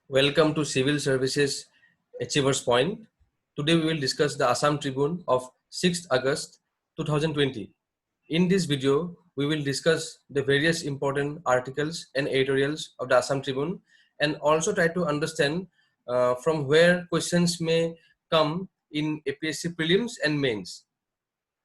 Welcome to Civil Services Achievers Point. Today we will discuss the Assam Tribune of 6th August 2020. In this video, we will discuss the various important articles and editorials of the Assam Tribune and also try to understand from where questions may come in APSC prelims and mains.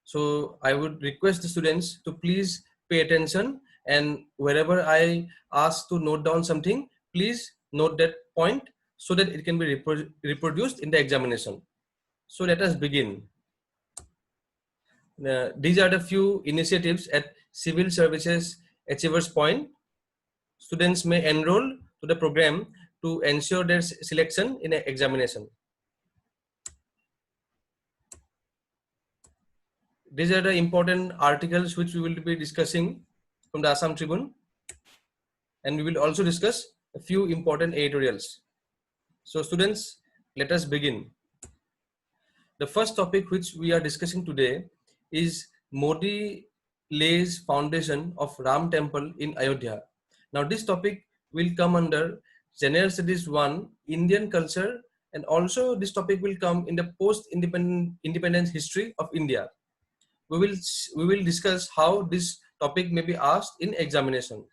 So I would request the students to please pay attention, and wherever I ask to note down something, please note that point so that it can be reproduced in the examination. So let us begin. These are the few initiatives at Civil Services Achievers Point. Students may enroll to the program to ensure their selection in an examination. These are the important articles which we will be discussing from the Assam Tribune, and we will also discuss a few important editorials. So students, let us begin. The first topic which we are discussing today is Modi lays foundation of Ram Temple in Ayodhya. Now this topic will come under General Studies 1, Indian Culture, and also this topic will come in the post-independence history of India. We will discuss how this topic may be asked in examination.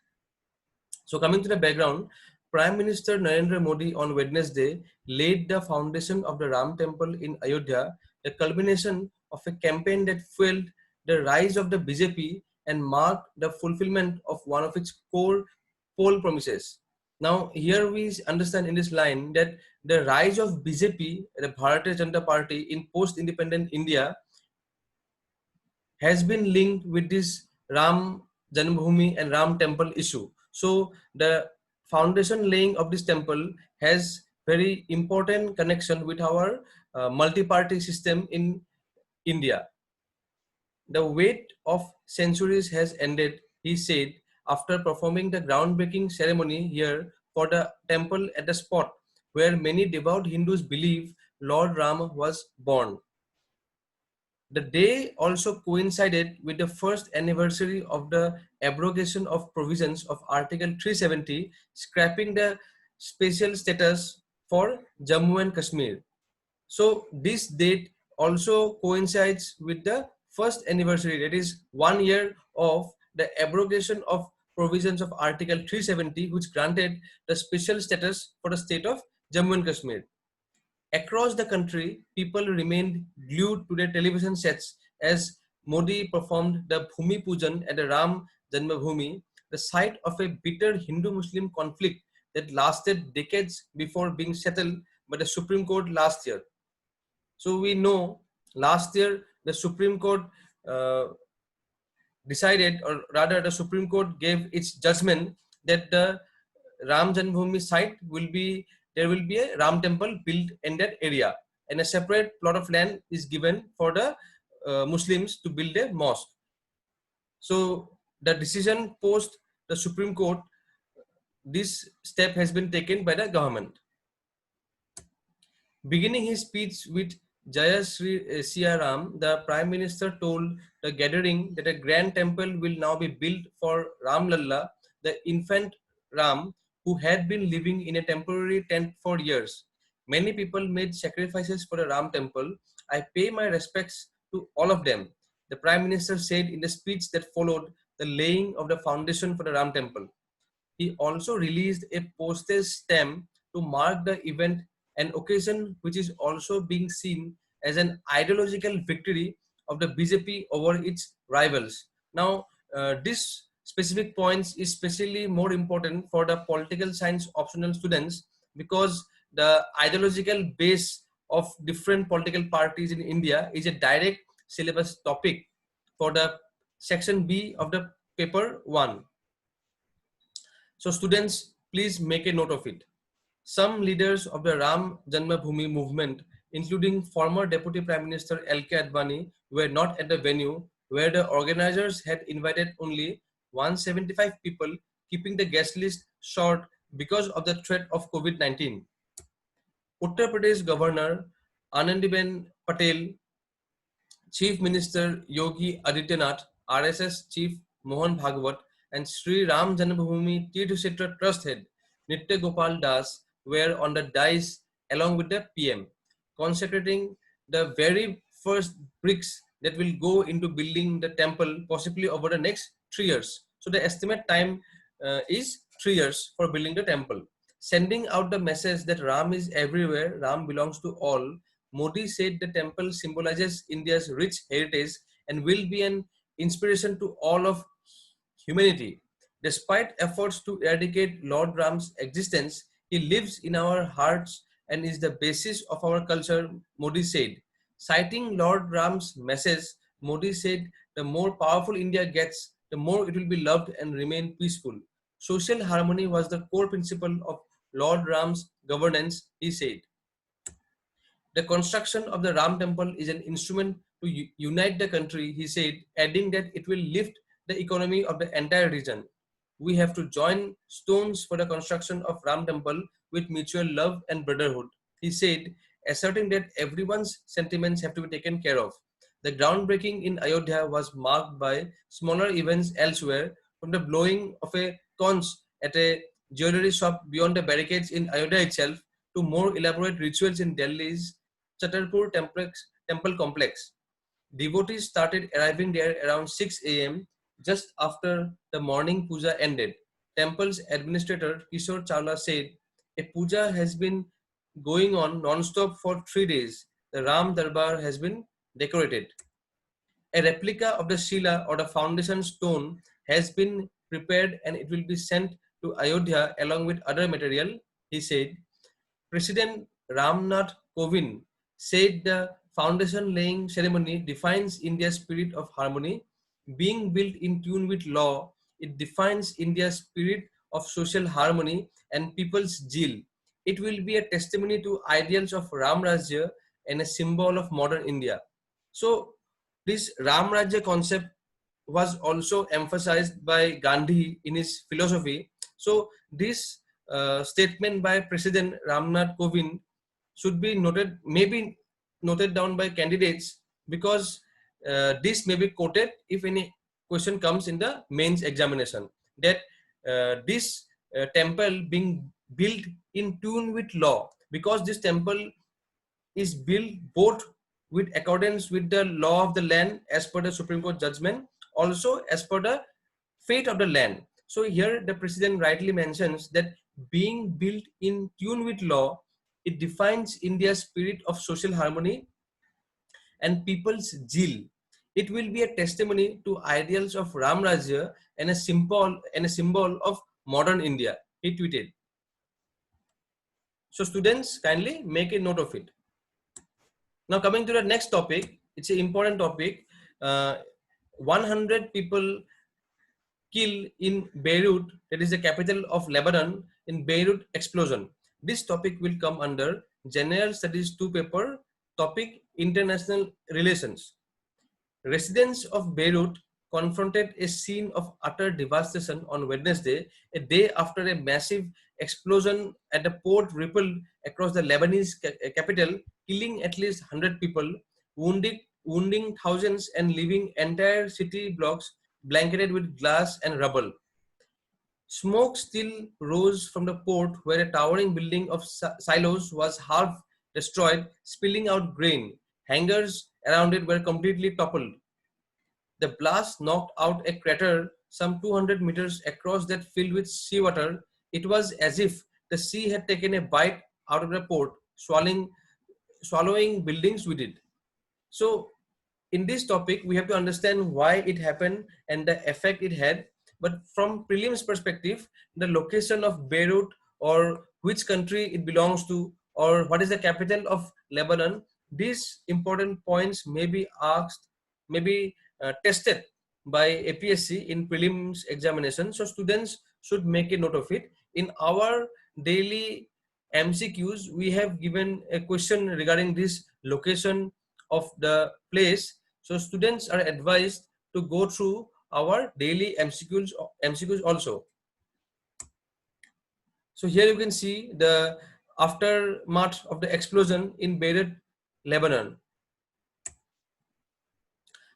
So coming to the background, Prime Minister Narendra Modi on Wednesday laid the foundation of the Ram Temple in Ayodhya, a culmination of a campaign that fueled the rise of the BJP and marked the fulfillment of one of its core poll promises. Now here we understand in this line that the rise of BJP, the Bharatiya Janata Party, in post-independent India has been linked with this Ram Janmabhoomi and Ram Temple issue. So the foundation laying of this temple has very important connection with our multi-party system in India. The wait of centuries has ended, he said, after performing the groundbreaking ceremony here for the temple at the spot where many devout Hindus believe Lord Rama was born. The day also coincided with the first anniversary of the abrogation of provisions of Article 370, scrapping the special status for Jammu and Kashmir. So this date also coincides with the first anniversary, that is 1 year of the abrogation of provisions of Article 370, which granted the special status for the state of Jammu and Kashmir. Across the country, people remained glued to their television sets as Modi performed the Bhumi Pujan at the Ram Janmabhoomi, the site of a bitter Hindu-Muslim conflict that lasted decades before being settled by the Supreme Court last year. So we know last year the Supreme Court decided, or rather the Supreme Court gave its judgment that the Ram Janmabhoomi site there will be a Ram temple built in that area, and a separate plot of land is given for the Muslims to build a mosque. So the decision post the Supreme Court, this step has been taken by the government. Beginning his speech with Jaya Sri Siya Ram, the Prime Minister told the gathering that a grand temple will now be built for Ram Lalla, the infant Ram, who had been living in a temporary tent for years. Many people made sacrifices for the Ram temple. I pay my respects to all of them, the Prime Minister said in the speech that followed the laying of the foundation for the Ram temple. He also released a postage stamp to mark the event, an occasion which is also being seen as an ideological victory of the BJP over its rivals. Now, this specific points is especially more important for the political science optional students because the ideological base of different political parties in India is a direct syllabus topic for the section B of the paper 1. So students, please make a note of it. Some leaders of the Ram Janmabhoomi movement, including former Deputy Prime Minister L.K. Advani, were not at the venue where the organizers had invited only 175 people, keeping the guest list short because of the threat of COVID-19. Uttar Pradesh Governor Anandiben Patel, Chief Minister Yogi Adityanath, RSS Chief Mohan Bhagwat, and Sri Ram Janmabhoomi Tirth Kshetra Trust Head Nitya Gopal Das were on the dais along with the PM, consecrating the very first bricks that will go into building the temple possibly over the next 3 years. So the estimate time is 3 years for building the temple. Sending out the message that Ram is everywhere, Ram belongs to all, Modi said the temple symbolizes India's rich heritage and will be an inspiration to all of humanity. Despite efforts to eradicate Lord Ram's existence, he lives in our hearts and is the basis of our culture, Modi said. Citing Lord Ram's message, Modi said, the more powerful India gets, the more it will be loved and remain peaceful. Social harmony was the core principle of Lord Ram's governance, he said. The construction of the Ram temple is an instrument to unite the country, he said, adding that it will lift the economy of the entire region. We have to join stones for the construction of Ram temple with mutual love and brotherhood, he said, asserting that everyone's sentiments have to be taken care of. The groundbreaking in Ayodhya was marked by smaller events elsewhere, from the blowing of a conch at a jewelry shop beyond the barricades in Ayodhya itself to more elaborate rituals in Delhi's Chatarpur temple complex. Devotees started arriving there around 6 a.m. just after the morning puja ended. Temple's administrator Kishore Chawla said, a puja has been going on non-stop for 3 days. The Ram Darbar has been decorated. A replica of the Shila or the foundation stone has been prepared and it will be sent to Ayodhya along with other material, he said. President Ramnath Kovind said the foundation laying ceremony defines India's spirit of harmony. Being built in tune with law, it defines India's spirit of social harmony and people's zeal. It will be a testimony to ideals of Ram Rajya and a symbol of modern India. So, this Ram Rajya concept was also emphasized by Gandhi in his philosophy. So, this statement by President Ramnath Kovind should be noted, maybe noted down by candidates, because this may be quoted if any question comes in the mains examination, that this temple being built in tune with law, because this temple is built both with accordance with the law of the land as per the Supreme Court judgment, also as per the fate of the land. So here the president rightly mentions that being built in tune with law, it defines India's spirit of social harmony and people's zeal. It will be a testimony to ideals of Ram Rajya and a symbol of modern India, he tweeted. So students, kindly make a note of it. Now coming to the next topic, it's an important topic. 100 people killed in Beirut, that is the capital of Lebanon, in Beirut explosion. This topic will come under General Studies 2 paper, topic International Relations. Residents of Beirut confronted a scene of utter devastation on Wednesday, a day after a massive explosion at the port rippled across the Lebanese capital, killing at least 100 people, wounding thousands and leaving entire city blocks blanketed with glass and rubble. Smoke still rose from the port where a towering building of silos was half destroyed, spilling out grain. Hangars around it were completely toppled. The blast knocked out a crater some 200 meters across that filled with seawater. It was as if the sea had taken a bite out of the port, swallowing buildings with it. So in this topic, we have to understand why it happened and the effect it had. But from prelims perspective, the location of Beirut or which country it belongs to or what is the capital of Lebanon, these important points may be asked, may be tested by APSC in prelims examination. So students should make a note of it. In our daily MCQs, we have given a question regarding this location of the place. So students are advised to go through our daily MCQs also. So here you can see the aftermath of the explosion in Beirut, Lebanon.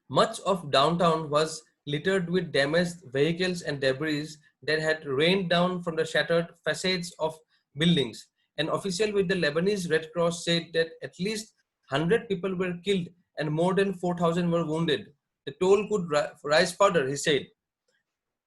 Much of downtown was littered with damaged vehicles and debris that had rained down from the shattered facades of buildings. An official with the Lebanese Red Cross said that at least 100 people were killed and more than 4,000 were wounded. The toll could rise further, he said.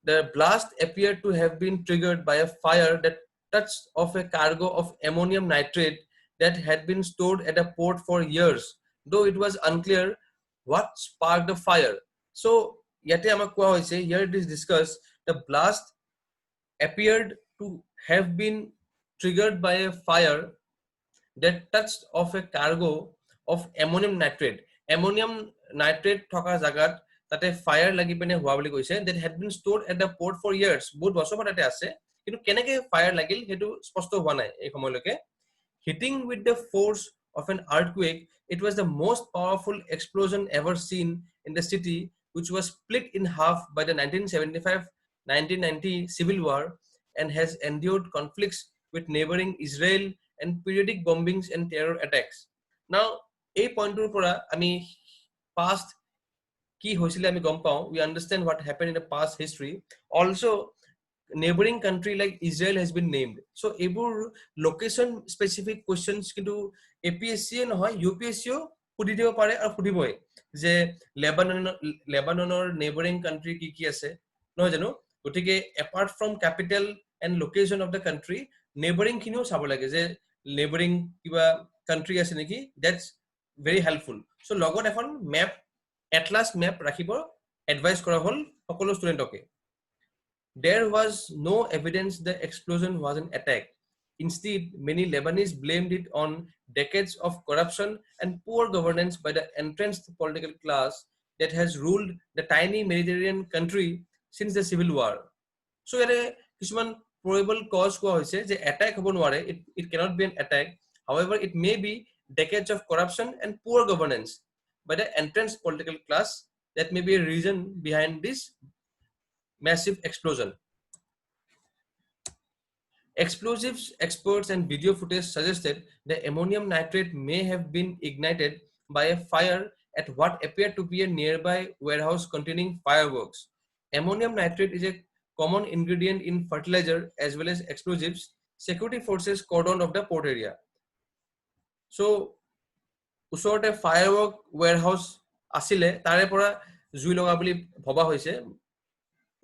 The blast appeared to have been triggered by a fire that touched off a cargo of ammonium nitrate that had been stored at a port for years, though it was unclear what sparked the fire. So, here it is discussed, the blast appeared to have been triggered by a fire that touched off a cargo of ammonium nitrate. Ammonium nitrate thoka jagat tate fire lagi pene hua boli koise that had been stored at the port for years. Bahut bochor par tate ase kintu keneke fire lagil hetu sposto hua nai ei samoy loke. Hitting with the force of an earthquake, it was the most powerful explosion ever seen in the city, which was split in half by the 1975-1990 civil war and has endured conflicts with neighboring Israel and periodic bombings and terror attacks. Now, a point past ki hoisile ami gom pao, we understand what happened in the past history. Also, neighboring country like Israel has been named. So, ebur location specific questions kintu APSC nohoy UPSC pudi dibo pare aru pudiboi je Lebanon neighboring country ki ase no jano gotike apart from capital and location of the country neighboring kiniও চাব লাগে যে neighboring কিবা country আছে নেকি, that's very helpful. So লগত এখন map atlas map ৰাখিব advise কৰা হল সকলো ষ্টুডেন্টকে. There was no evidence the explosion was an attack. Instead, many Lebanese blamed it on decades of corruption and poor governance by the entrenched political class that has ruled the tiny Mediterranean country since the civil war. So কিছুমান probable cause কোৱা হৈছে যে attack হ'ব নোৱাৰে, it cannot be an attack. However, it may be decades of corruption and poor governance by the entrenched political class that may be a reason behind this massive explosion. Explosives experts and video footage suggested the ammonium nitrate may have been ignited by a fire at what appeared to be a nearby warehouse containing fireworks. Ammonium nitrate is a common ingredient in fertilizer as well as explosives. Security forces cordoned off the port area. So, usorote firework warehouse asile tare pora jui loga boli bhoba hoise.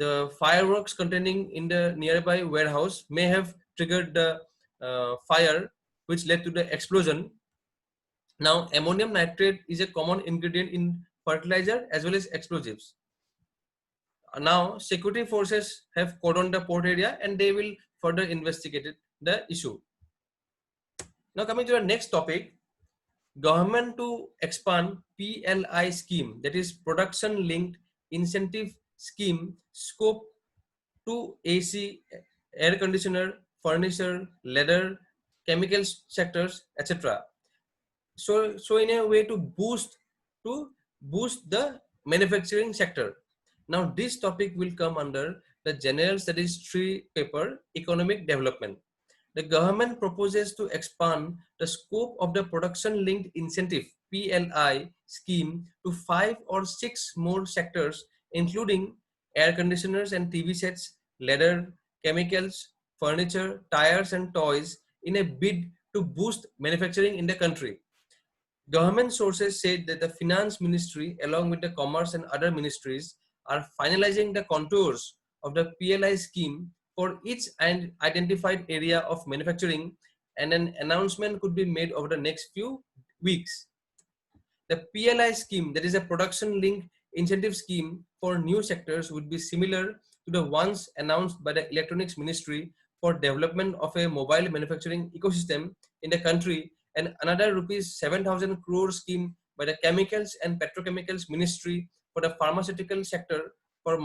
The fireworks containing in the nearby warehouse may have triggered the fire which led to the explosion. Now, ammonium nitrate is a common ingredient in fertilizer as well as explosives. Now, security forces have cordoned the port area and they will further investigate the issue. Now, coming to the next topic, government to expand PLI scheme, that is production linked incentive scheme scope to AC, air conditioner, furniture, leather, chemicals sectors, etc. So in a way to boost the manufacturing sector. Now this topic will come under the General Studies 3 paper, Economic Development. The government proposes to expand the scope of the production linked incentive PLI scheme to 5 or 6 more sectors, including air conditioners and TV sets, leather, chemicals, furniture, tires and toys in a bid to boost manufacturing in the country. Government sources said that the Finance Ministry along with the Commerce and other ministries are finalizing the contours of the PLI scheme for each identified area of manufacturing, and an announcement could be made over the next few weeks. The PLI scheme, that is a production linked incentive scheme for new sectors, would be similar to the ones announced by the Electronics Ministry for development of a mobile manufacturing ecosystem in the country, and another rupees 7,000 crore scheme by the Chemicals and Petrochemicals Ministry for the pharmaceutical sector for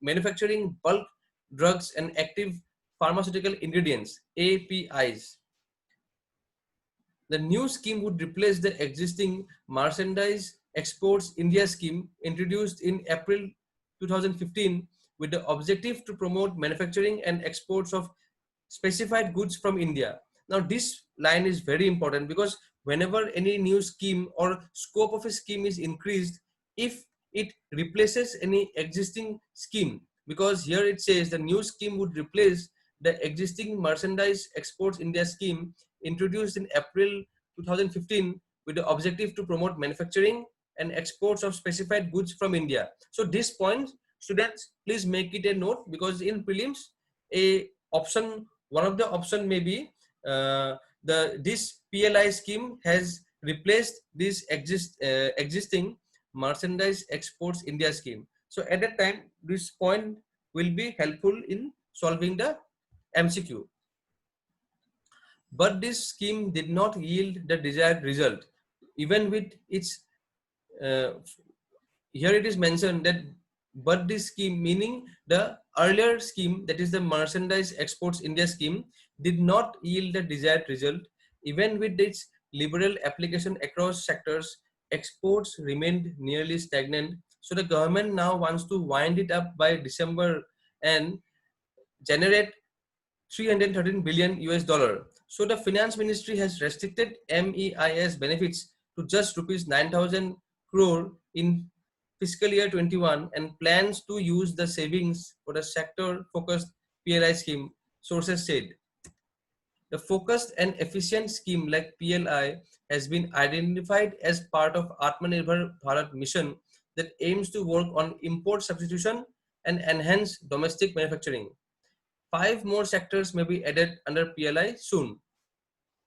manufacturing bulk drugs and active pharmaceutical ingredients, APIs. The new scheme would replace the existing Merchandise Exports India scheme introduced in April 2015 with the objective to promote manufacturing and exports of specified goods from India. Now this line is very important because whenever any new scheme or scope of a scheme is increased, if it replaces any existing scheme, because here it says the new scheme would replace the existing Merchandise Exports India scheme introduced in April 2015 with the objective to promote manufacturing and exports of specified goods from India. So this point, students, please make it a note, because in prelims, one of the option may be this PLI scheme has replaced this existing merchandise exports India scheme. So at that time, this point will be helpful in solving the MCQ. But this scheme did not yield the desired result. Even with its, here it is mentioned that, but this scheme, meaning the earlier scheme, that is the merchandise exports India scheme, did not yield the desired result. Even with its liberal application across sectors, exports remained nearly stagnant. So the government now wants to wind it up by December and generate 313 billion US dollar. So the finance ministry has restricted MEIS benefits to just rupees 9,000 crore in fiscal year 21 and plans to use the savings for the sector focused PLI scheme, sources said. The focused and efficient scheme like PLI has been identified as part of Atmanirbhar Bharat mission that aims to work on import substitution and enhance domestic manufacturing. 5 more sectors may be added under PLI soon.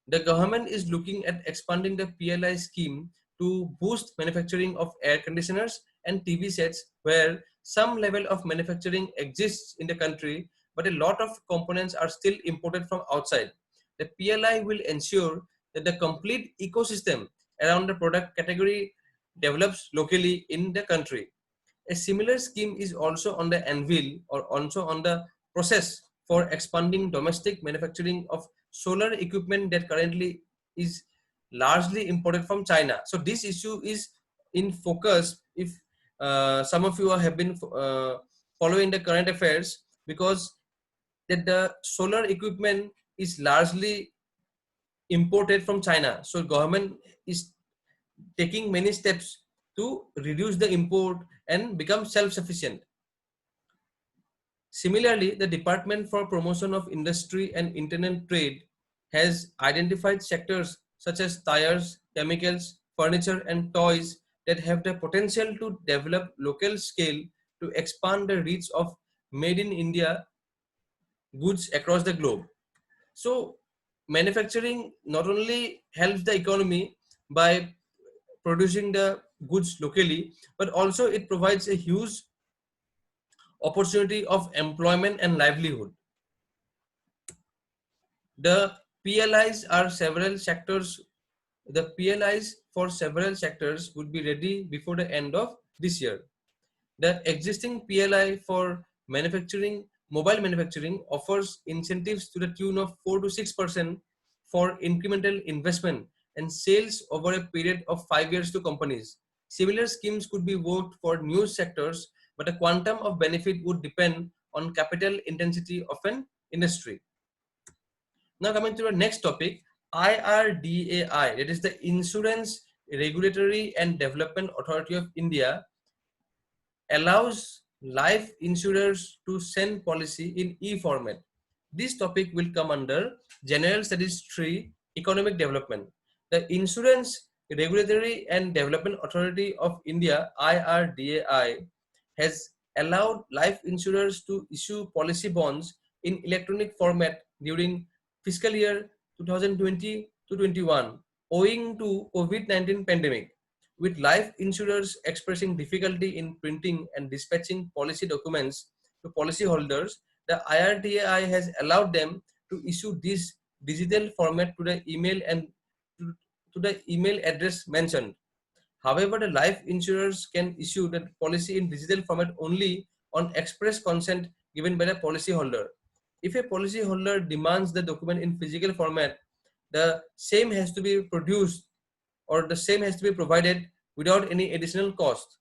The government is looking at expanding the PLI scheme to boost manufacturing of air conditioners and TV sets, where some level of manufacturing exists in the country, but a lot of components are still imported from outside. The PLI will ensure that the complete ecosystem around the product category develops locally in the country. A similar scheme is also on the anvil, or also on the process, for expanding domestic manufacturing of solar equipment that currently is largely imported from China. So this issue is in focus if some of you have been following the current affairs, because that the solar equipment is largely imported from China. So government is taking many steps to reduce the import and become self-sufficient. Similarly, the Department for Promotion of Industry and Internal Trade has identified sectors such as tires, chemicals, furniture and toys that have the potential to develop local scale to expand the reach of made in India goods across the globe. So manufacturing not only helps the economy by producing the goods locally, but also it provides a huge opportunity of employment and livelihood. The PLIs are several sectors. The PLIs for several sectors would be ready before the end of this year. The existing PLI for manufacturing, mobile manufacturing, offers incentives to the tune of 4 to 6% for incremental investment and sales over a period of 5 years to companies. Similar schemes could be worked for new sectors, but the quantum of benefit would depend on capital intensity of an industry. Now coming to the next topic, IRDAI, that is the Insurance Regulatory and Development Authority of India, allows life insurers to send policy in e-format. This topic will come under General Studies 3, Economic Development. The Insurance Regulatory and Development Authority of India, IRDAI, has allowed life insurers to issue policy bonds in electronic format during fiscal year 2020 to 21, owing to COVID-19 pandemic. With life insurers expressing difficulty in printing and dispatching policy documents to policyholders, the IRDAI has allowed them to issue this digital format to the email and to the email address mentioned. However, the life insurers can issue the policy in digital format only on express consent given by the policyholder. If a policyholder demands the document in physical format, the same has to be produced, or the same has to be provided without any additional cost.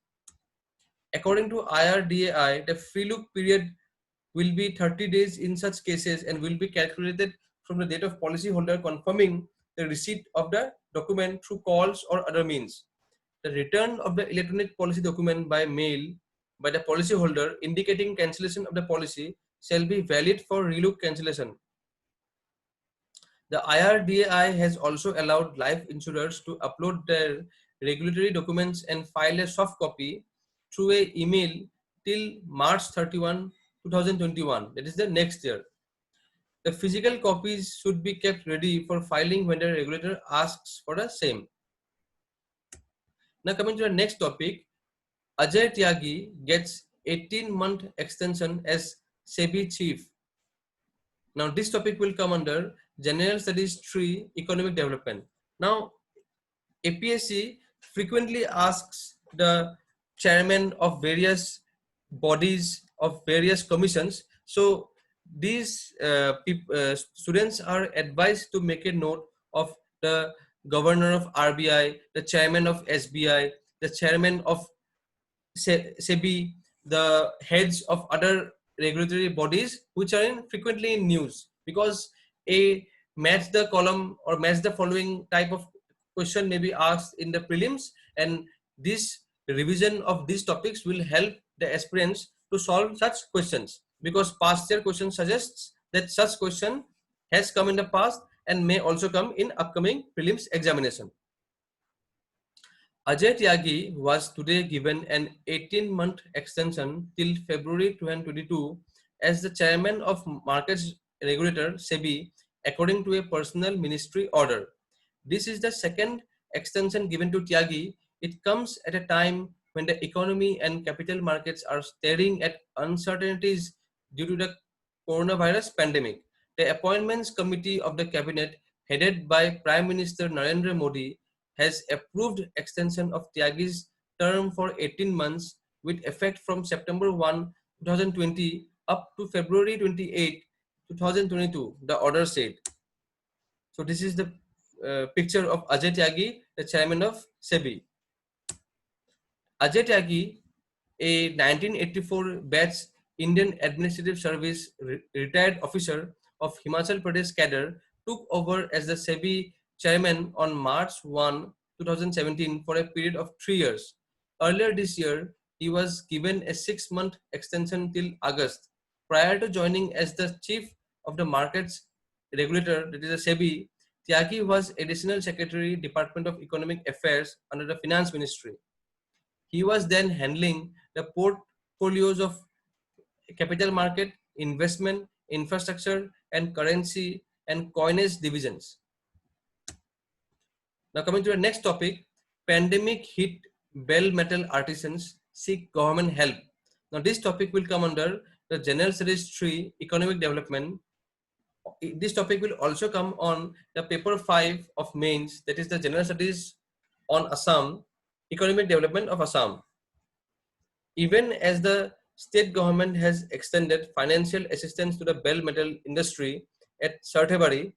According to IRDAI, the free look period will be 30 days in such cases and will be calculated from the date of policyholder confirming the receipt of the document through calls or other means. The return of the electronic policy document by mail by the policyholder indicating cancellation of the policy shall be valid for relook cancellation. The IRDAI has also allowed life insurers to upload their regulatory documents and file a soft copy through a email till March 31, 2021. That is the next year. The physical copies should be kept ready for filing when the regulator asks for the same. Now coming to the next topic, Ajay Tyagi gets 18-month extension as Sebi chief. Now this topic will come under General Studies 3 Economic Development. Now APSC frequently asks the chairman of various bodies of various commissions. So these students are advised to make a note of the governor of RBI, the chairman of SBI, the chairman of Sebi, the heads of other regulatory bodies which are frequently in news, because a match the column or match the following type of question may be asked in the prelims, and this revision of these topics will help the aspirants to solve such questions, because past year question suggests that such question has come in the past and may also come in upcoming prelims examination. Ajay Tyagi was today given an 18-month extension till February 2022 as the chairman of markets regulator Sebi, according to a personal ministry order. This is the second extension given to Tyagi. It comes at a time when the economy and capital markets are staring at uncertainties due to the coronavirus pandemic. The Appointments Committee of the Cabinet, headed by Prime Minister Narendra Modi, has approved extension of Tyagi's term for 18 months with effect from September 1, 2020 up to February 28, 2022, the order said. So this is the picture of Ajay Tyagi, the chairman of Sebi. Ajay Tyagi, a 1984 batch Indian Administrative Service retired officer of Himachal Pradesh cadre, took over as the Sebi chairman on March 1, 2017 for a period of 3 years. Earlier this year, he was given a 6-month extension till August. Prior to joining as the chief of the markets regulator, that is a Sebi, Tyagi was additional secretary, Department of Economic Affairs under the Finance Ministry. He was then handling the portfolios of capital market, investment, infrastructure, and currency and coinage divisions. Now coming to the next topic, pandemic hit bell metal artisans, seek government help. Now this topic will come under the General Studies 3 Economic Development. This topic will also come on the paper 5 of mains, that is the General Studies on Assam, Economic Development of Assam. Even as the state government has extended financial assistance to the bell metal industry at Sarthebari,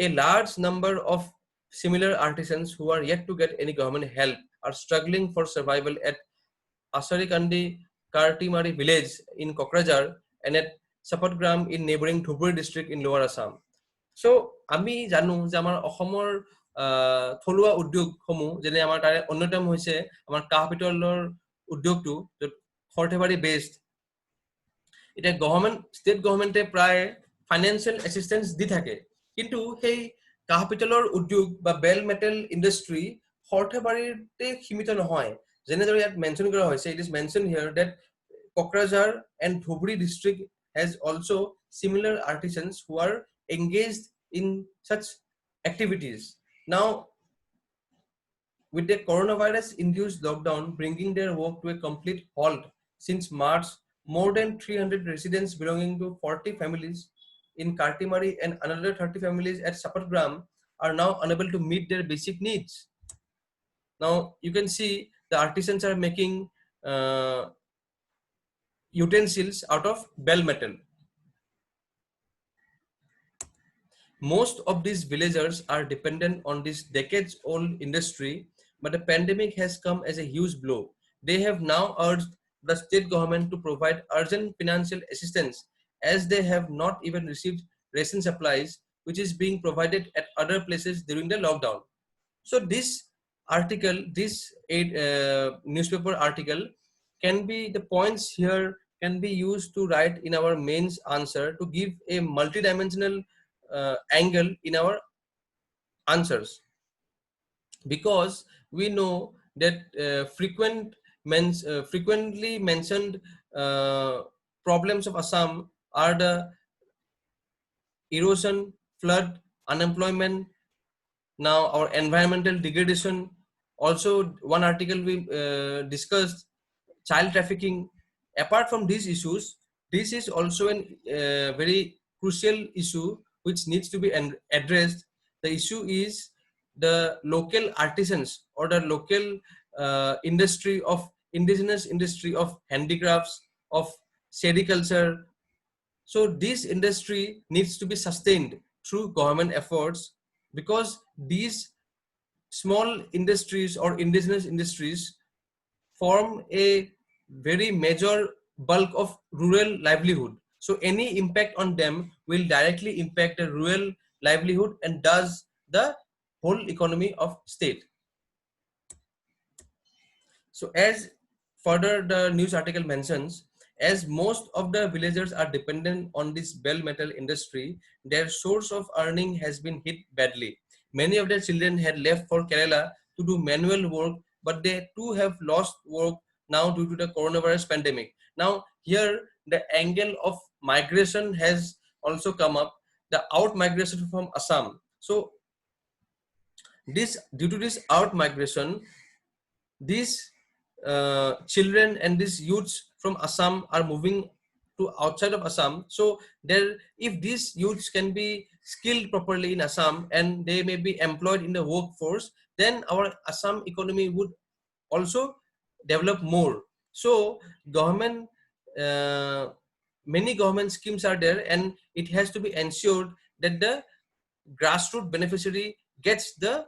a large number of similar artisans who are yet to get any government help are struggling for survival at Asarikandi Kartimari village in Kokrajhar and at Sapatgram in neighboring Dhuburi district in Lower Assam. So আমি জানো যে আমাৰ অসমৰ থলুৱা উদ্যোগ সমূহ যেনে আমাৰ তাৰে অন্যতম হৈছে আমাৰ কাহ পিতলৰ উদ্যোগটো সৰ্থেবাৰী বেসড এটা স্টেট গভর্নমেন্টে প্রায় ফাইনান্সিয়াল অ্যাসিস্ট্যান্স দি থাকে কিন্তু সেই কাহ পিতলৰ উদ্যোগ বা বেল মেটেল ইন্ডাস্ট্রি সৰ্থেবাৰীতে সীমিত নহয় যেনেদৰে ইয়াত মেনশন কৰা হৈছে it is mention here that Kokrajhar and Dhuburi district has also similar artisans who are engaged in such activities. Now, with the coronavirus-induced lockdown bringing their work to a complete halt since March, more than 300 residents belonging to 40 families in Kartimari and another 30 families at Sapatgram are now unable to meet their basic needs. Now, you can see the artisans are making utensils out of bell metal. Most of these villagers are dependent on this decades-old industry, but the pandemic has come as a huge blow. They have now urged the state government to provide urgent financial assistance as they have not even received ration supplies, which is being provided at other places during the lockdown. So this article, this newspaper article can be, the points here can be used to write in our mains answer to give a multidimensional angle in our answers, because we know that frequently mentioned uh, problems of Assam are the erosion, flood, unemployment, now our environmental degradation. Also, one article we discussed child trafficking. Apart from these issues, this is also an very crucial issue which needs to be addressed. The issue is the local artisans or the local industry of indigenous industry of handicrafts, of sericulture. So this industry needs to be sustained through government efforts, because these small industries or indigenous industries form a very major bulk of rural livelihood. So any impact on them will directly impact the rural livelihood and does the whole economy of state. So as further the news article mentions, as most of the villagers are dependent on this bell metal industry, their source of earning has been hit badly. Many of their children had left for Kerala to do manual work, but they too have lost work now due to the coronavirus pandemic. Now here the angle of migration has also come up, the out migration from Assam. So this, due to this out migration, these children and these youths from Assam are moving to outside of Assam. So there, if these youths can be skilled properly in Assam and they may be employed in the workforce, then our Assam economy would also develop more. So government, uh, many government schemes are there, and it has to be ensured that the grassroots beneficiary gets the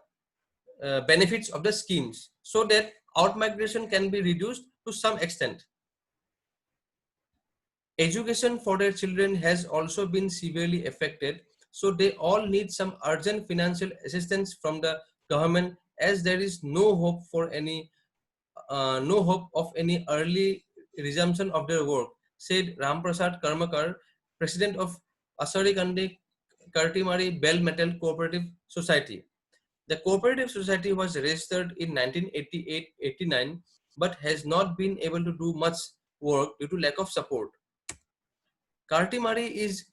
benefits of the schemes, so that outmigration can be reduced to some extent. Education for their children has also been severely affected, so they all need some urgent financial assistance from the government, as there is no hope for any no hope of any early resumption of their work, said Ramprasad Karmakar, president of Asarikandi Kartimari Bell Metal Cooperative Society. The cooperative society was registered in 1988-89 but has not been able to do much work due to lack of support. Kartimari is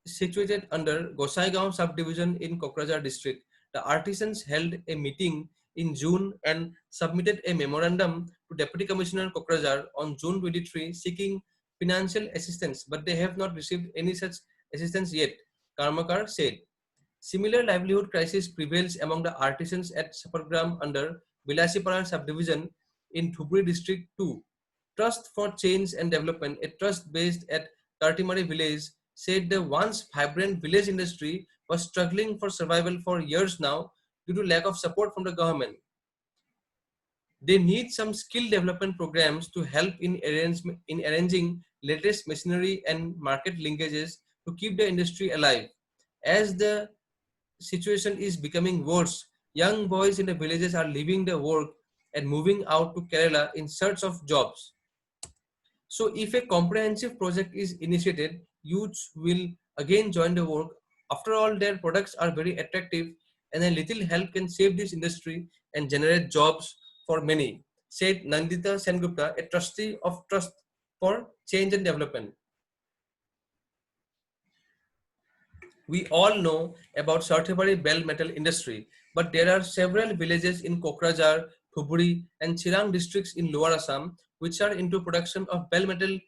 situated under Gosaigaon subdivision in Kokrajhar district. The artisans held a meeting in June and submitted a memorandum to Deputy Commissioner Kokrajhar on June 23 seeking financial assistance, but they have not received any such assistance yet, Karmakar said. Similar livelihood crisis prevails among the artisans at Sapargram under Bilasipara subdivision in Dhubri district too. Trust for Change and Development, a trust based at Kartimari village, said the once vibrant village industry was struggling for survival for years now due to lack of support from the government. They need some skill development programs to help in arranging latest machinery and market linkages to keep the industry alive. As the situation is becoming worse, young boys in the villages are leaving their work and moving out to Kerala in search of jobs. So if a comprehensive project is initiated, youths will again join the work. After all, their products are very attractive and a little help can save this industry and generate jobs for many, said Nandita Sengupta, a trustee of Trust for Change and Development. We all know about Sarthebari bell metal industry, but there are several villages in Kokrajhar, Dhubri and Chirang districts in Lower Assam which are into production of bell metal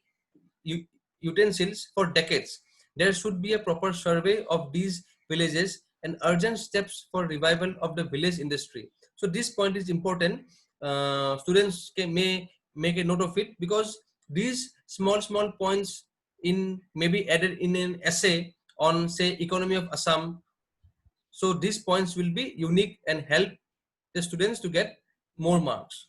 utensils for decades. There should be a proper survey of these villages and urgent steps for revival of the village industry. So this point is important. Students may make a note of it, because these small points in may be added in an essay on, say, economy of Assam. So these points will be unique and help the students to get more marks.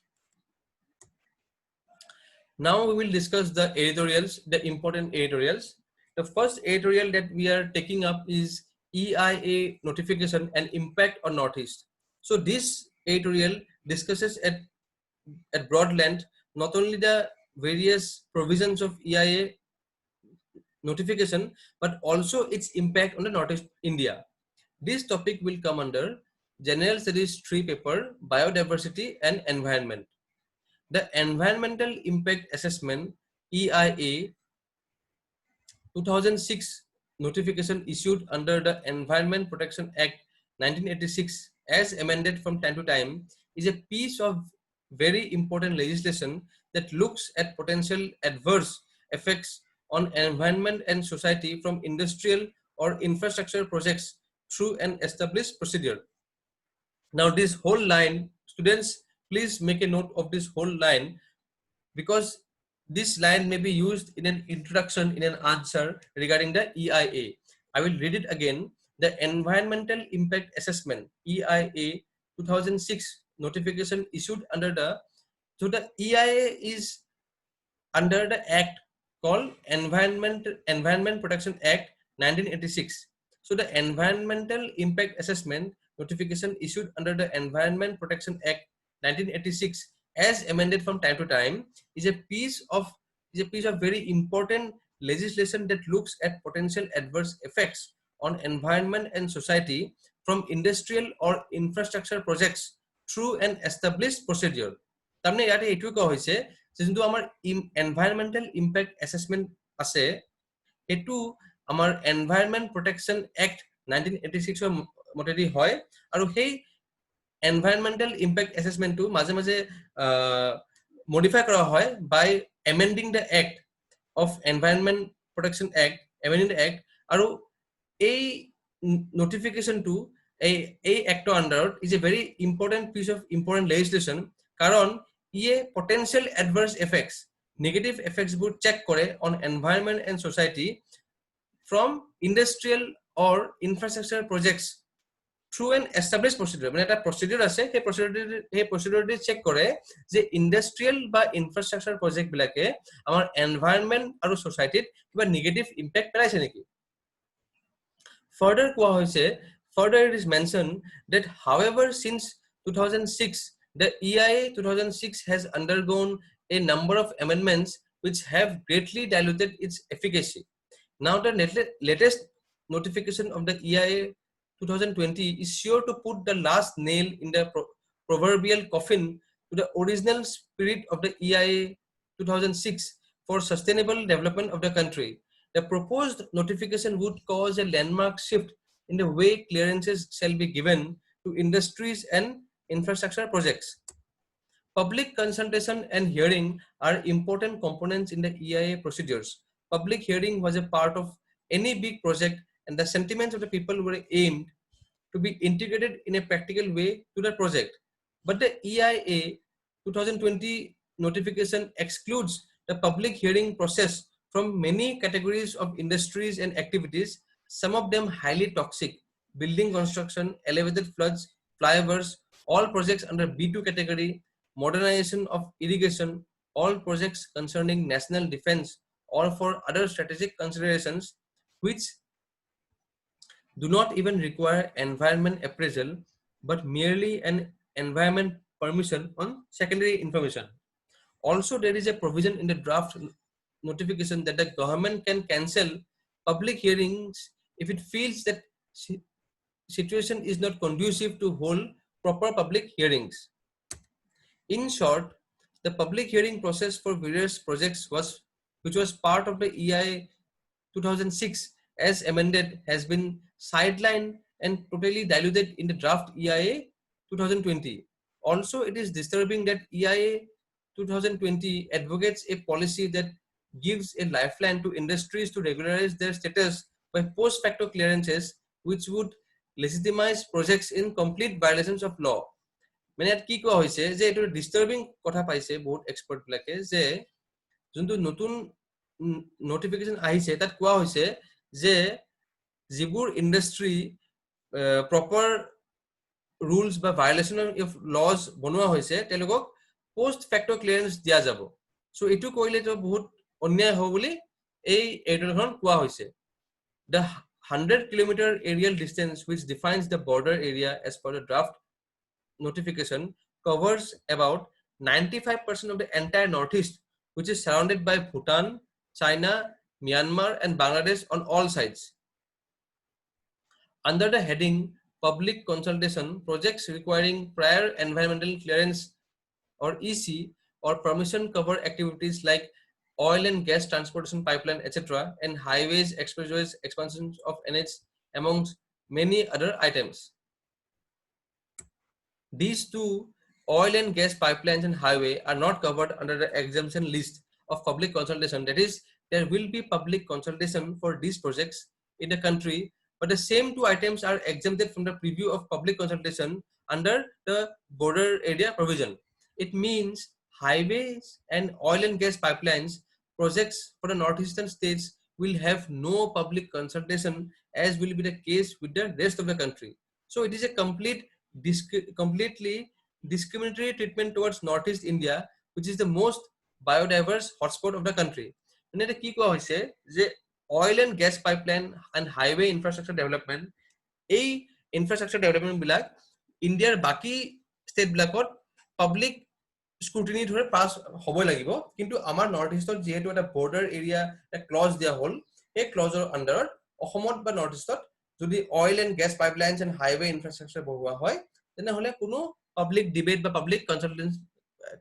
Now we will discuss the editorials, the important editorials. The first editorial that we are taking up is EIA notification and impact on Northeast. So this editorial discusses at broad length not only the various provisions of EIA notification, but also its impact on the Northeast India. This topic will come under General Studies 3 paper, Biodiversity and Environment. The Environmental Impact Assessment EIA 2006 notification issued under the Environment Protection Act 1986 as amended from time to time is a piece of very important legislation that looks at potential adverse effects on environment and society from industrial or infrastructure projects through an established procedure. Now this whole line, students, please make a note of this whole line, because this line may be used in an introduction, in an answer regarding the EIA. I will read it again. The Environmental Impact Assessment EIA 2006 notification issued under the, so the EIA is under the act called Environment Protection Act 1986. So the Environmental Impact Assessment notification issued under the Environment Protection Act 1986 as amended from time to time is a piece of very important legislation that looks at potential adverse effects on environment and society from industrial or infrastructure projects through an established procedure. তাৰমানে ইয়াতে এইটো কোৱা হৈছে যে যোনটো আমাৰ এনভাইৰনমেন্টাল impact assessment আছে এটো আমাৰ এনভাইৰনমেন্ট প্ৰটেকচন এক্ট 1986 ৰ মতেদি হয় আৰু সেই environmental impact assessment to maze maze modify kara hoy by amending the act of Environment Protection Act, amending the act aru a notification to a act under is a very important piece of important legislation karon ye potential adverse effects, negative effects would check kore on environment and society from industrial or infrastructure projects through an established procedure. মানে এটা procedure আছে সেই procedure check কৰে যে ইন্ডাস্ট্ৰিয়েল বা infrastructure project বিলাকে আমাৰ environment আৰু সোসাইটিত কিবা নেগেটিভ ইম্প্যাক্ট পেলাইছে নেকি। Further কোৱা হৈছে, further it is mentioned that however since 2006 the EIA 2006 has undergone a number of amendments which have greatly diluted its efficacy. Now the latest notification of the EIA 2020 is sure to put the last nail in the proverbial coffin to the original spirit of the EIA 2006 for sustainable development of the country. The proposed notification would cause a landmark shift in the way clearances shall be given to industries and infrastructure projects. Public consultation and hearing are important components in the EIA procedures. Public hearing was a part of any big project, and the sentiments of the people were aimed to be integrated in a practical way to the project. But the EIA 2020 notification excludes the public hearing process from many categories of industries and activities, some of them highly toxic: building construction, elevated floods, flyovers, all projects under B2 category, modernization of irrigation, all projects concerning national defense, or for other strategic considerations which do not even require environment appraisal but merely an environment permission on secondary information. Also, there is a provision in the draft notification that the government can cancel public hearings if it feels that situation is not conducive to hold proper public hearings. In short, the public hearing process for various projects which was part of the EIA 2006 as amended has been sidelined and totally diluted in the draft EIA 2020. Also, it is disturbing that EIA 2020 advocates a policy that gives a lifeline to industries to regularize their status by post facto clearances, which would legitimize projects in complete violations of law. মানে ইয়াত কি কোৱা হৈছে যে এইটো disturbing কথা পাইছে বহুত এক্সপার্ট বিলাকে যে যোনটো নতুন নোটিফিকেশন আহিছে তাত কোৱা হৈছে যে যিবোৰ ইন্ডাস্ট্রি প্ৰপাৰ ৰুলস বা ভায়োলেশন অফ লজ বনোৱা হৈছে তেওঁলোকক পোস্ট ফ্যাক্টো ক্লিয়ারেন্স দিয়া যাব। সো এটো কইলে তো বহুত অন্যায় হ'ব বুলি এই এডিটৰখন কোৱা হৈছে। The 100-kilometer aerial distance which defines the border area as per the draft notification covers about 95% of the entire northeast, which is surrounded by Bhutan, China, Myanmar and Bangladesh on all sides. Under the heading public consultation, projects requiring prior environmental clearance or EC or permission cover activities like oil and gas transportation pipeline, etc., and highways, expressways, expansions of NH, amongst many other items. These two, oil and gas pipelines and highway, are not covered under the exemption list of public consultation. That is, there will be public consultation for these projects in the country, but the same two items are exempted from the preview of public consultation under the border area provision. It means highways and oil and gas pipelines projects for the northeastern states will have no public consultation, as will be the case with the rest of the country. So it is a completely discriminatory treatment towards Northeast India, which is the most biodiverse hotspot of the country. মানে এটা কি কোৱা হৈছে যে oil and gas pipeline and highway infrastructure development, এই infrastructure development বিলাক ইণ্ডিয়াৰ বাকি state বিলাকত পাব্লিক স্ক্ৰুটিনি ধৰে পাছ হ'বই লাগিব, কিন্তু আমাৰ নৰ্থ ইষ্টত যেহেতু এটা বৰ্ডাৰ এৰিয়া এটা ক্লজ দিয়া হ'ল, এই ক্লজৰ আণ্ডাৰত অসমত বা নৰ্থ ইষ্টত যদি oil and gas pipelines and highway infrastructure বহোৱা হয়, তেনেহ'লে কোনো পাব্লিক ডিবেট বা পাব্লিক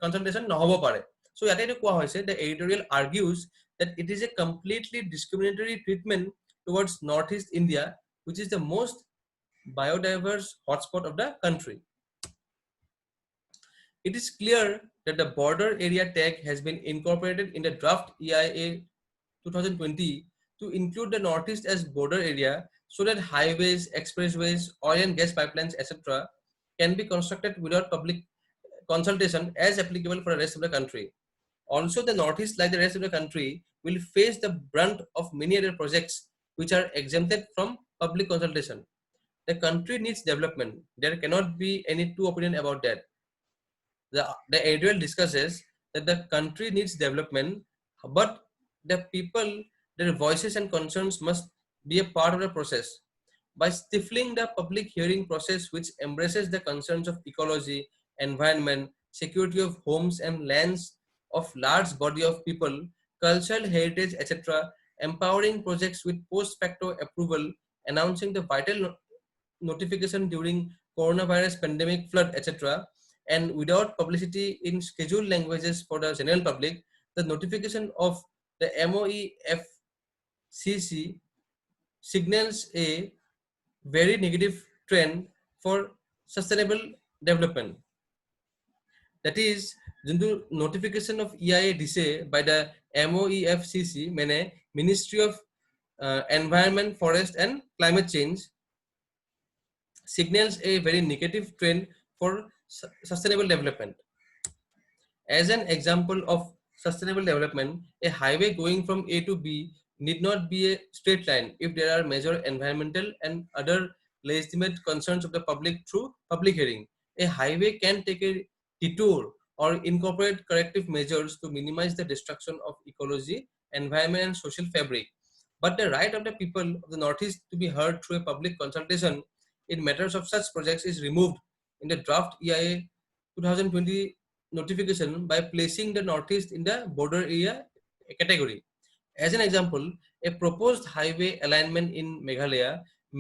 কনচালটেশ্যন নহ'ব পাৰে। So ইয়াতে এইটো কোৱা হৈছে, the editorial argues that it is a completely discriminatory treatment towards Northeast India, which is the most biodiverse hotspot of the country. It is clear that the border area tag has been incorporated in the draft EIA 2020 to include the Northeast as border area, so that highways, expressways, oil and gas pipelines, etc., can be constructed without public consultation as applicable for the rest of the country. Also, the Northeast, like the rest of the country, will face the brunt of many other projects which are exempted from public consultation. The country needs development. There cannot be any two opinions about that. The editorial discusses that the country needs development, but the people, their voices and concerns must be a part of the process. By stifling the public hearing process, which embraces the concerns of ecology, environment, security of homes and lands of large body of people, cultural heritage, etc., empowering projects with post facto approval, announcing the vital notification during coronavirus pandemic, flood, etc., and without publicity in scheduled languages for the general public, the notification of the MOEFCC signals a very negative trend for sustainable development. That is, the notification of EIA দিছে by the MOEFCC, মানে Ministry of Environment, Forest and Climate Change, signals a very negative trend for sustainable development. As an example of sustainable development, a highway going from A to B need not be a straight line if there are major environmental and other legitimate concerns of the public through public hearing. A highway can take a detour or incorporate corrective measures to minimize the destruction of ecology, environment and social fabric. But the right of the people of the Northeast to be heard through a public consultation in matters of such projects is removed in the draft EIA 2020 notification by placing the Northeast in the border area category. As an example, a proposed highway alignment in Meghalaya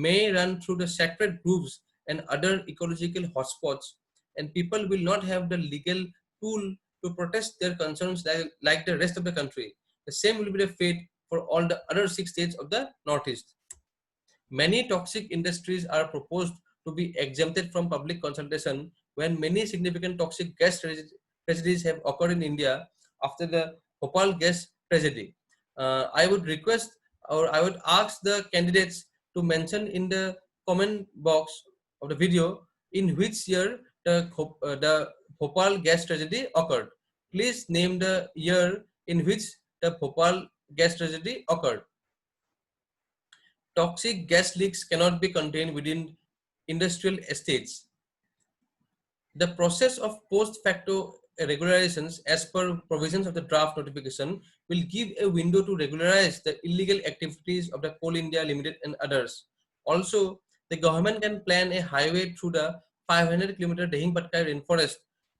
may run through the sacred groves and other ecological hotspots, and people will not have the legal tool to protest their concerns like the rest of the country. The same will be the fate for all the other 6 states of the Northeast. Many toxic industries are proposed to be exempted from public consultation when many significant toxic gas tragedies have occurred in India after the Bhopal gas tragedy. I would request, or I would ask the candidates to mention in the comment box of the video in which year the Bhopal gas tragedy occurred. Please name the year in which the Bhopal gas tragedy occurred. Toxic gas leaks cannot be contained within industrial estates. The process of post facto regularizations as per provisions of the draft notification will give a window to regularize the illegal activities of the Coal India Limited and others. Also, the government can plan a highway through the 500-kilometer Dehing-Patkai rainforest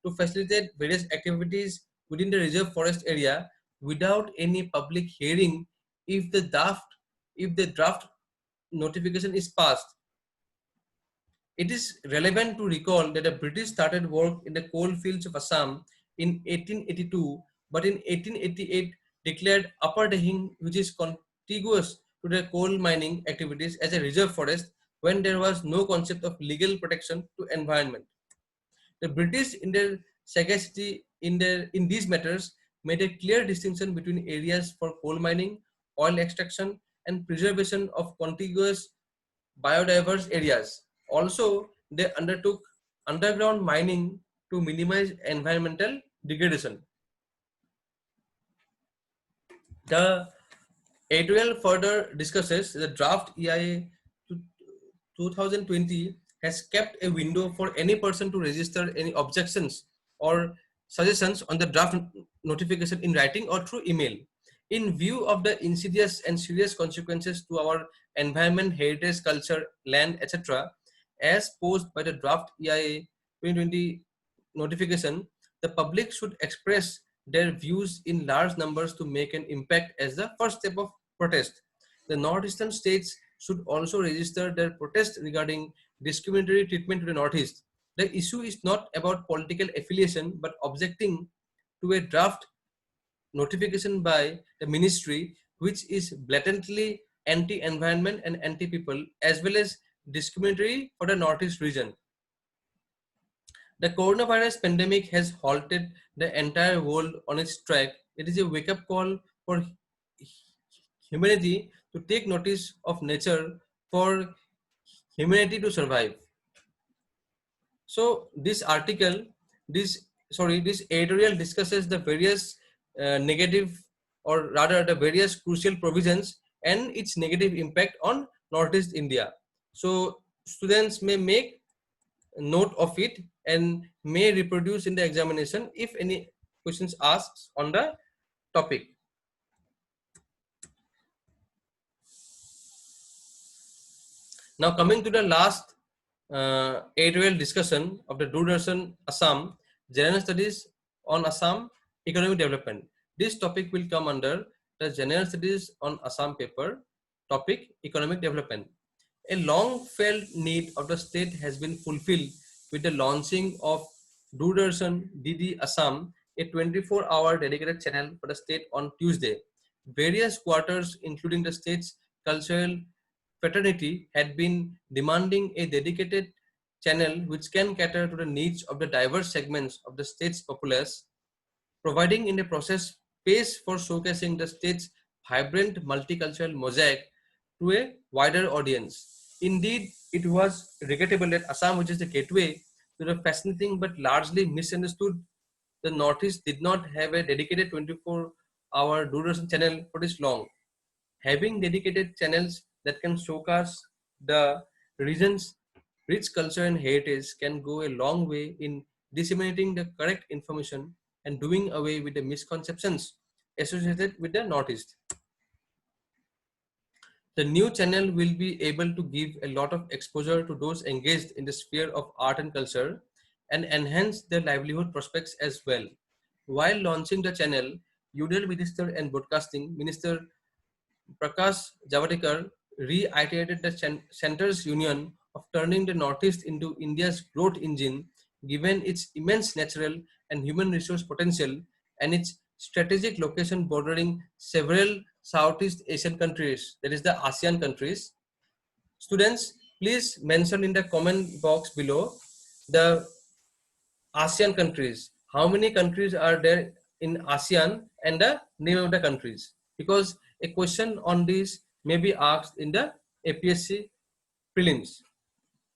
to facilitate various activities within the reserve forest area without any public hearing if the draft notification is passed. It is relevant to recall that the British started work in the coal fields of Assam in 1882, but in 1888 declared Upper Dehing, which is contiguous to the coal mining activities, as a reserve forest when there was no concept of legal protection to environment. The British, in their sagacity in these matters, made a clear distinction between areas for coal mining, oil extraction, and preservation of contiguous biodiverse areas. Also, they undertook underground mining to minimize environmental degradation. The editorial further discusses the draft EIA 2020 has kept a window for any person to register any objections or suggestions on the draft notification in writing or through email. In view of the insidious and serious consequences to our environment, heritage, culture, land, etc., as posed by the draft EIA 2020 notification, the public should express their views in large numbers to make an impact as the first step of protest. The northeastern states should also register their protest regarding discriminatory treatment to the Northeast. The issue is not about political affiliation but objecting to a draft notification by the ministry which is blatantly anti-environment and anti-people as well as discriminatory for the Northeast region. The coronavirus pandemic has halted the entire world on its track. It is a wake-up call for humanity to take notice of nature for humanity to survive. So this article, this editorial discusses the various negative or rather the various crucial provisions and its negative impact on Northeast India. So students may make note of it and may reproduce in the examination if any questions asked on the topic. Now coming to the last editorial discussion of the Doordarshan Assam, General Studies on Assam Economic Development. This topic will come under the General Studies on Assam paper, topic Economic Development. A long felt need of the state has been fulfilled with the launching of Doordarshan DD Assam, a 24-hour dedicated channel for the state on Tuesday. Various quarters, including the state's cultural fraternity, had been demanding a dedicated channel which can cater to the needs of the diverse segments of the state's populace, providing in the process space for showcasing the state's vibrant multicultural mosaic to a wider audience. Indeed, it was regrettable that Assam, which is the gateway to the fascinating but largely misunderstood the Northeast, did not have a dedicated 24-hour Doordarshan channel for this long. Having dedicated channels that can showcase the region's rich culture and heritage can go a long way in disseminating the correct information and doing away with the misconceptions associated with the Northeast. The new channel will be able to give a lot of exposure to those engaged in the sphere of art and culture and enhance their livelihood prospects as well. While launching the channel, Union Minister and Broadcasting Minister Prakash Javadekar reiterated the center's union of turning the Northeast into India's growth engine, given its immense natural and human resource potential and its strategic location bordering several Southeast Asian countries, that is the ASEAN countries. Students, please mention in the comment box below the ASEAN countries. How many countries are there in ASEAN and the name of the countries? Because a question on this may be asked in the APSC prelims.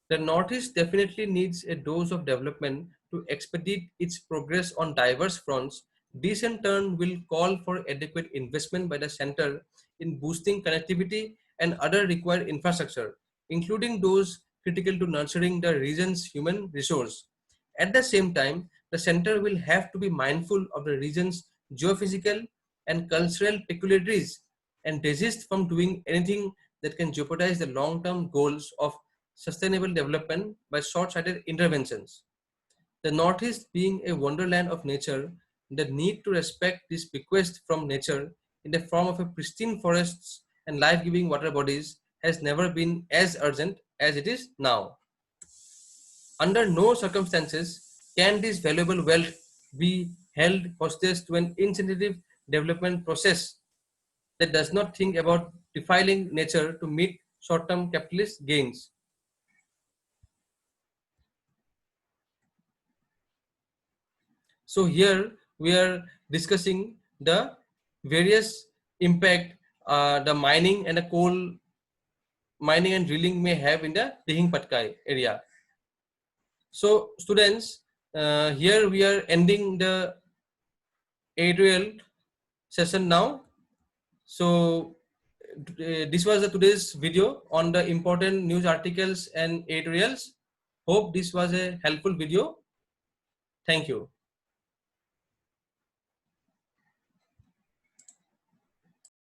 The Northeast definitely needs a dose of development to expedite its progress on diverse fronts. This in turn will call for adequate investment by the center in boosting connectivity and other required infrastructure, including those critical to nurturing the region's human resource. At the same time, the center will have to be mindful of the region's geophysical and cultural peculiarities and desist from doing anything that can jeopardize the long-term goals of sustainable development by short-sighted interventions. The Northeast being a wonderland of nature, the need to respect this bequest from nature in the form of a pristine forests and life-giving water bodies has never been as urgent as it is now. Under no circumstances can this valuable wealth be held hostage to an insensitive development process that does not think about defiling nature to meet short-term capitalist gains. So here we are discussing the various impact the mining and the coal mining and drilling may have in the Dihing Patkai area. So students, here we are ending the editorial session now. So this was the today's video on the important news articles and editorials. Hope this was a helpful video. Thank you.